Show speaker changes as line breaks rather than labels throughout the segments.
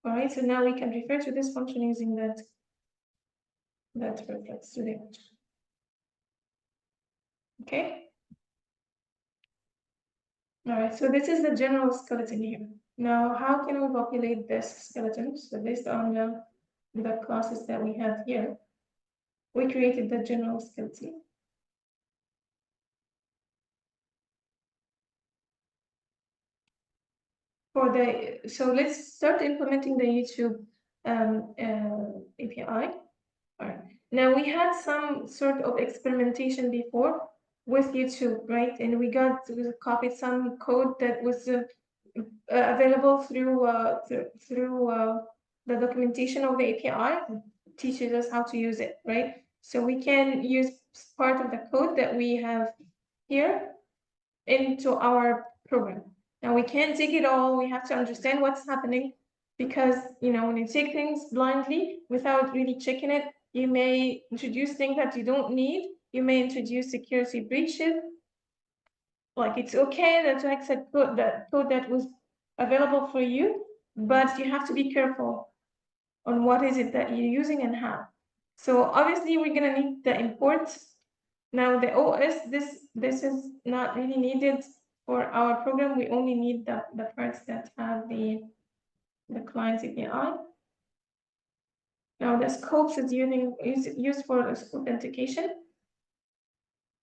All right, so now we can refer to this function using that reference to the image. Okay. All right, so this is the general skeleton here. Now, how can we populate this skeleton? So based on the classes that we have here, we created the general skeleton. So let's start implementing the YouTube API. All right. Now we had some sort of experimentation before with YouTube, right? And we copied some code that was available through the documentation of the API. It teaches us how to use it, right? So we can use part of the code that we have here into our program. Now we can't take it all. We have to understand what's happening, because when you take things blindly without really checking it, you may introduce things that you don't need. You may introduce security breaches. Like, it's okay that to accept code that was available for you, but you have to be careful on what is it that you're using and how. So obviously we're gonna need the import. Now the OS, this is not really needed for our program. We only need the parts that have the client API. Now the scopes is used for authentication.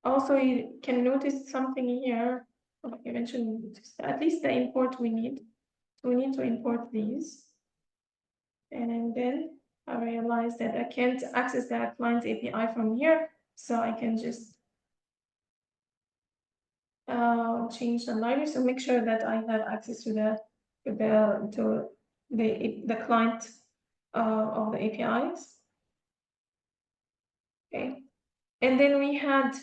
Also, you can notice something here. Like I mentioned, at least the import we need. So we need to import these. And then I realized that I can't access that client API from here. So I can just change the library. So make sure that I have access to the client of the APIs. Okay. And then we had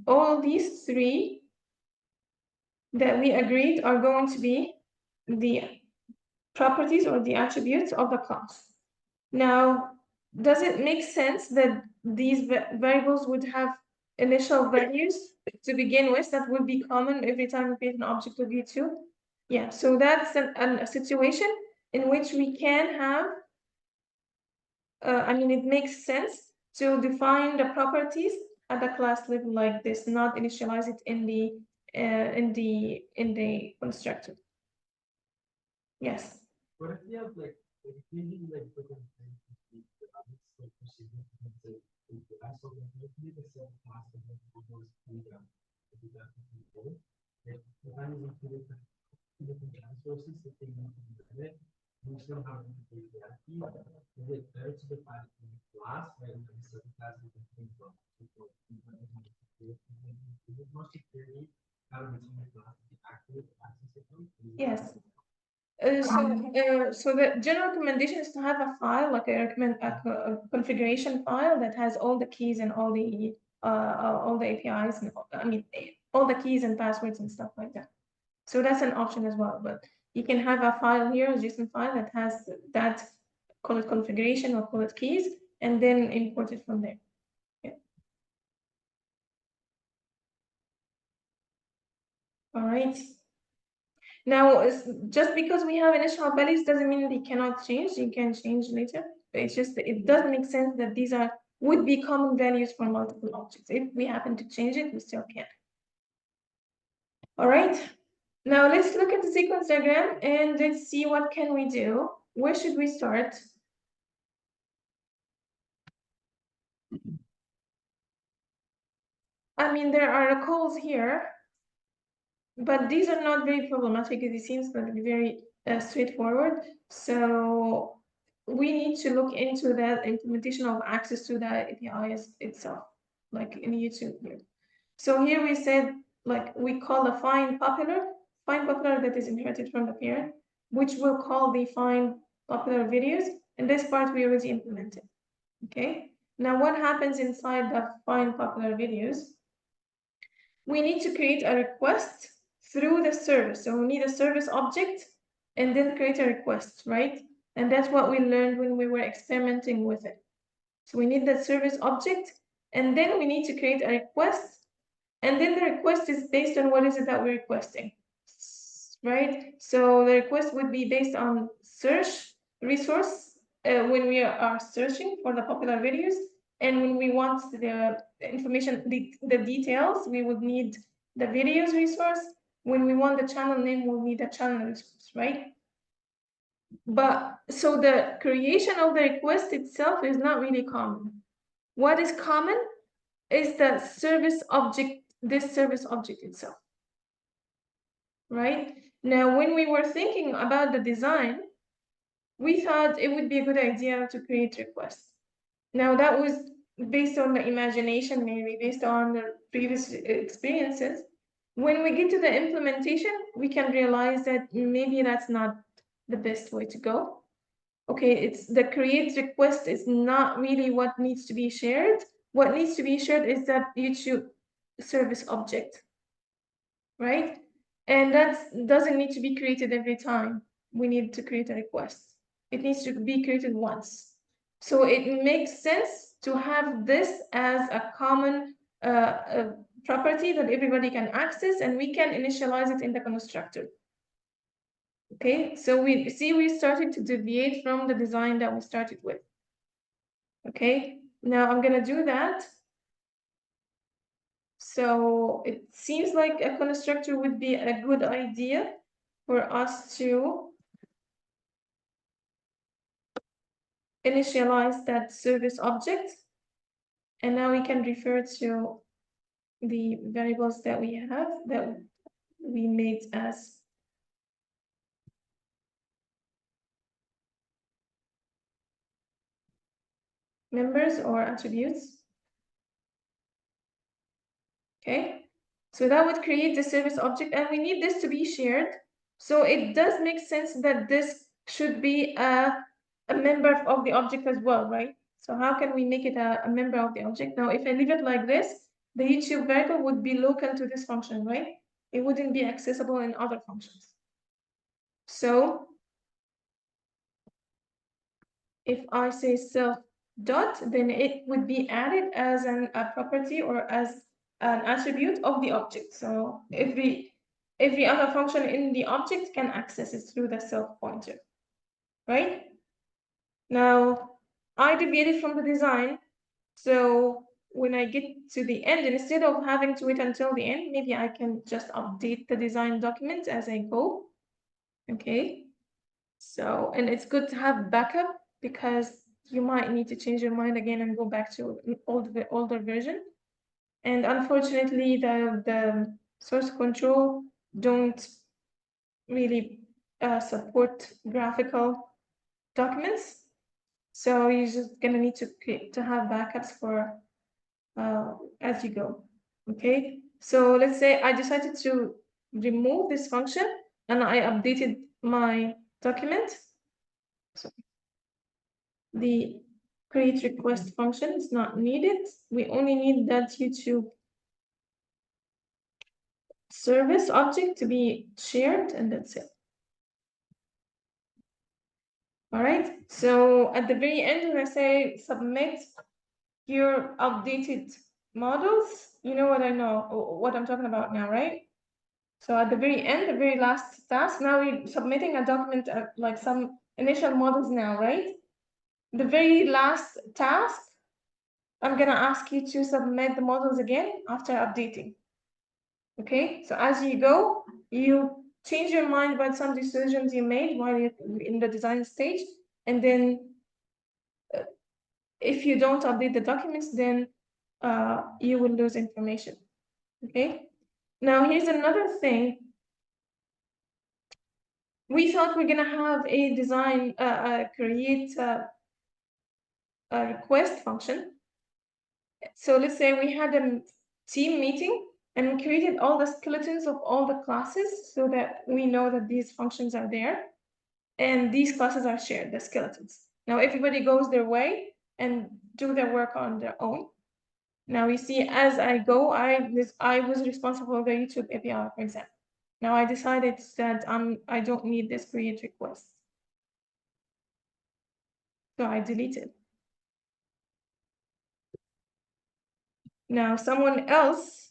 all these three that we agreed are going to be the properties or the attributes of the class. Now, does it make sense that these variables would have initial values to begin with that would be common every time we create an object of YouTube? Yeah, so that's a situation in which we can have, it makes sense to define the properties at the class level like this, not initialize it in the constructor. Yes.
What if you have like using like you still have is it better to define class rather than certain class you can think from? Is it more security how to retain the class to activate access it?
Yes. So the general recommendation is to have a file, like a configuration file that has all the keys and all the APIs, and all the keys and passwords and stuff like that. So that's an option as well, but you can have a file here, a JSON file that has that, call it configuration or call it keys, and then import it from there. Okay. All right. Now, just because we have initial values doesn't mean they cannot change. You can change later. It's just that it does make sense that these would be common values for multiple objects. If we happen to change it, we still can. All right. Now let's look at the sequence diagram and let's see what can we do. Where should we start? There are calls here, but these are not very problematic because it seems like very straightforward. So we need to look into that implementation of access to the APIs itself, like in YouTube here. So here we said, like, we call the find popular that is inherited from the parent, which we'll call the find popular videos. And this part we already implemented. Okay. Now what happens inside the find popular videos? We need to create a request through the service. So we need a service object and then create a request, right? And that's what we learned when we were experimenting with it. So we need that service object, and then we need to create a request. And then the request is based on what is it that we're requesting. right? So the request would be based on search resource when we are searching for the popular videos, and when we want the information, the details, we would need the videos resource. When we want the channel name, we'll need the channel resource, right? But so the creation of the request itself is not really common. What is common is the service object, this service object itself, right? Now, when we were thinking about the design, we thought it would be a good idea to create requests. Now, that was based on the imagination, maybe based on the previous experiences. When we get to the implementation, we can realize that maybe that's not the best way to go. Okay, it's the create request is not really what needs to be shared. What needs to be shared is that YouTube service object, right? And that doesn't need to be created every time we need to create a request. It needs to be created once. So it makes sense to have this as a common property that everybody can access, and we can initialize it in the constructor. Okay, so we see we started to deviate from the design that we started with. Okay, now I'm gonna do that. So it seems like a constructor would be a good idea for us to initialize that service object. And now we can refer to the variables that we have that we made as members or attributes. Okay, so that would create the service object, and we need this to be shared. So it does make sense that this should be a member of the object as well, right? So how can we make it a member of the object? Now, if I leave it like this, the YouTube variable would be local to this function, right? It wouldn't be accessible in other functions. So if I say self dot, then it would be added as a property or as an attribute of the object. So every other function in the object can access it through the self pointer, right? Now, I deviated from the design. So when I get to the end, instead of having to wait until the end, maybe I can just update the design document as I go. Okay. So, and it's good to have backup because you might need to change your mind again and go back to an older version. And unfortunately, the source control don't really support graphical documents. So you're just gonna need to have backups for as you go. Okay. So let's say I decided to remove this function and I updated my document. So the create request function is not needed. We only need that YouTube service object to be shared, and that's it. All right. So at the very end, when I say submit your updated models, you know what I'm talking about now, right? So at the very end, the very last task, now we're submitting a document like some initial models now, right? The very last task, I'm gonna ask you to submit the models again after updating. Okay, so as you go, you change your mind about some decisions you made while you're in the design stage, and then if you don't update the documents, then you will lose information. Okay, now here's another thing. We thought we're gonna have a design, create a request function. So let's say we had a team meeting and we created all the skeletons of all the classes so that we know that these functions are there and these classes are shared, the skeletons. Now everybody goes their way and do their work on their own. Now you see, as I go, I was responsible for the YouTube API, for example. Now I decided that I don't need this create request. So I delete it. Now someone else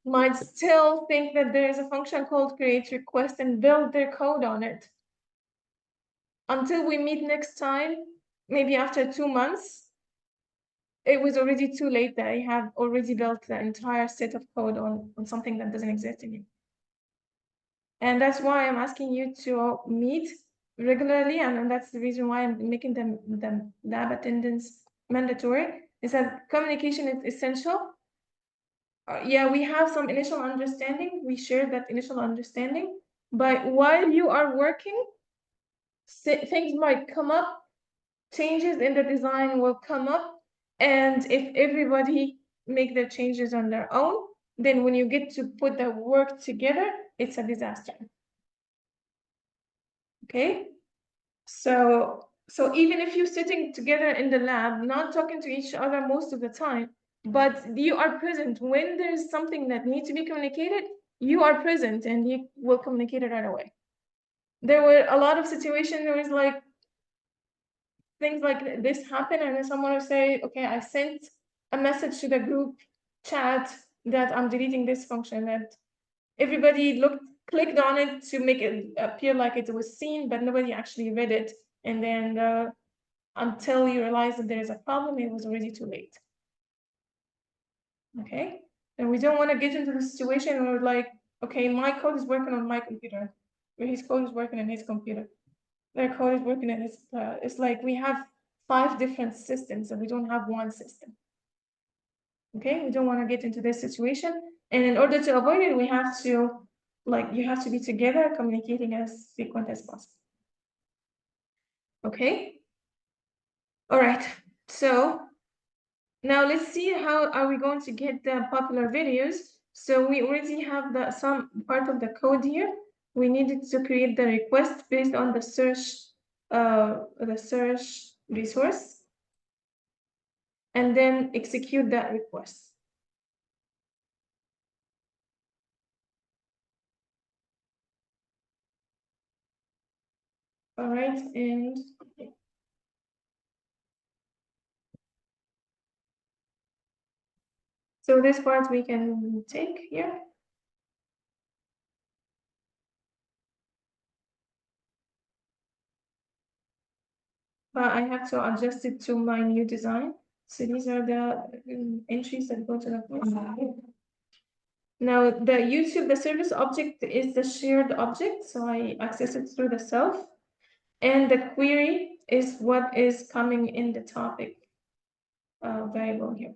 might still think that there is a function called create request and build their code on it. Until we meet next time, maybe after 2 months, it was already too late that I have already built the entire set of code on something that doesn't exist anymore. And that's why I'm asking you to meet regularly, and that's the reason why I'm making the lab attendance mandatory, is that communication is essential. Yeah, we have some initial understanding, we share that initial understanding, but while you are working, things might come up, changes in the design will come up, and if everybody make their changes on their own, then when you get to put the work together, it's a disaster. Okay, so even if you're sitting together in the lab, not talking to each other most of the time, but you are present when there's something that needs to be communicated, you are present and you will communicate it right away. There were a lot of situations where it's like things like this happen, and then someone will say, okay, I sent a message to the group chat that I'm deleting this function, and everybody clicked on it to make it appear like it was seen, but nobody actually read it. And then until you realize that there is a problem, it was already too late. Okay, and we don't want to get into the situation where like, okay, my code is working on my computer, or his code is working on his computer, their code is working on his. It's like we have 5 different systems and we don't have one system. Okay, we don't want to get into this situation, and in order to avoid it, we have to, like, you have to be together communicating as frequent as possible. Okay, all right, so now let's see how are we going to get the popular videos. So we already have some part of the code here. We needed to create the request based on the search resource, and then execute that request. All right, and so this part we can take here. I have to adjust it to my new design. So these are the entries that go to the first. Now the YouTube, the service object is the shared object, so I access it through the self. And the query is what is coming in the topic variable here.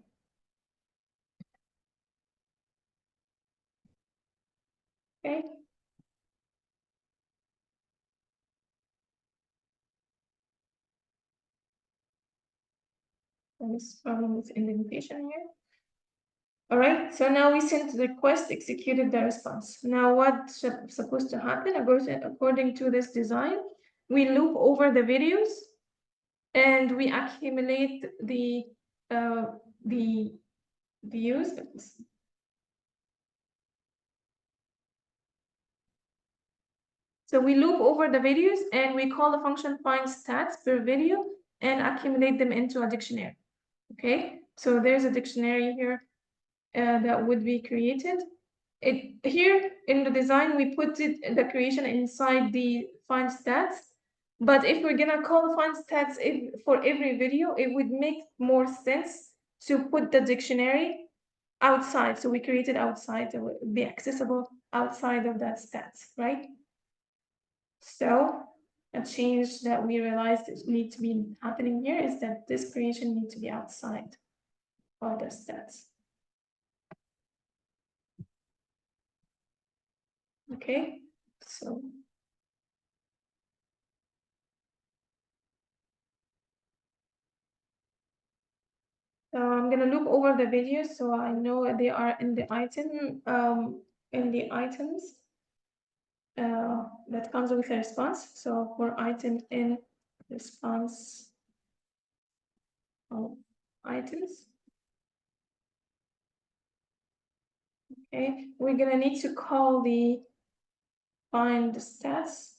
Okay. And this problem with indentation here. All right, so now we sent the request, executed the response. Now what's supposed to happen? According to this design, we loop over the videos and we accumulate the views. So we loop over the videos and we call the function find stats per video and accumulate them into a dictionary. Okay, so there's a dictionary here that would be created. Here in the design, we put the creation inside the find stats. But if we're gonna call find stats for every video, it would make more sense to put the dictionary outside. So we create it outside, it would be accessible outside of that stats, right? So a change that we realized needs to be happening here is that this creation needs to be outside of the stats. Okay, so I'm gonna loop over the videos so I know they are in the item, in the items that comes with a response. So for item in response of items. Okay, we're gonna need to call the find stats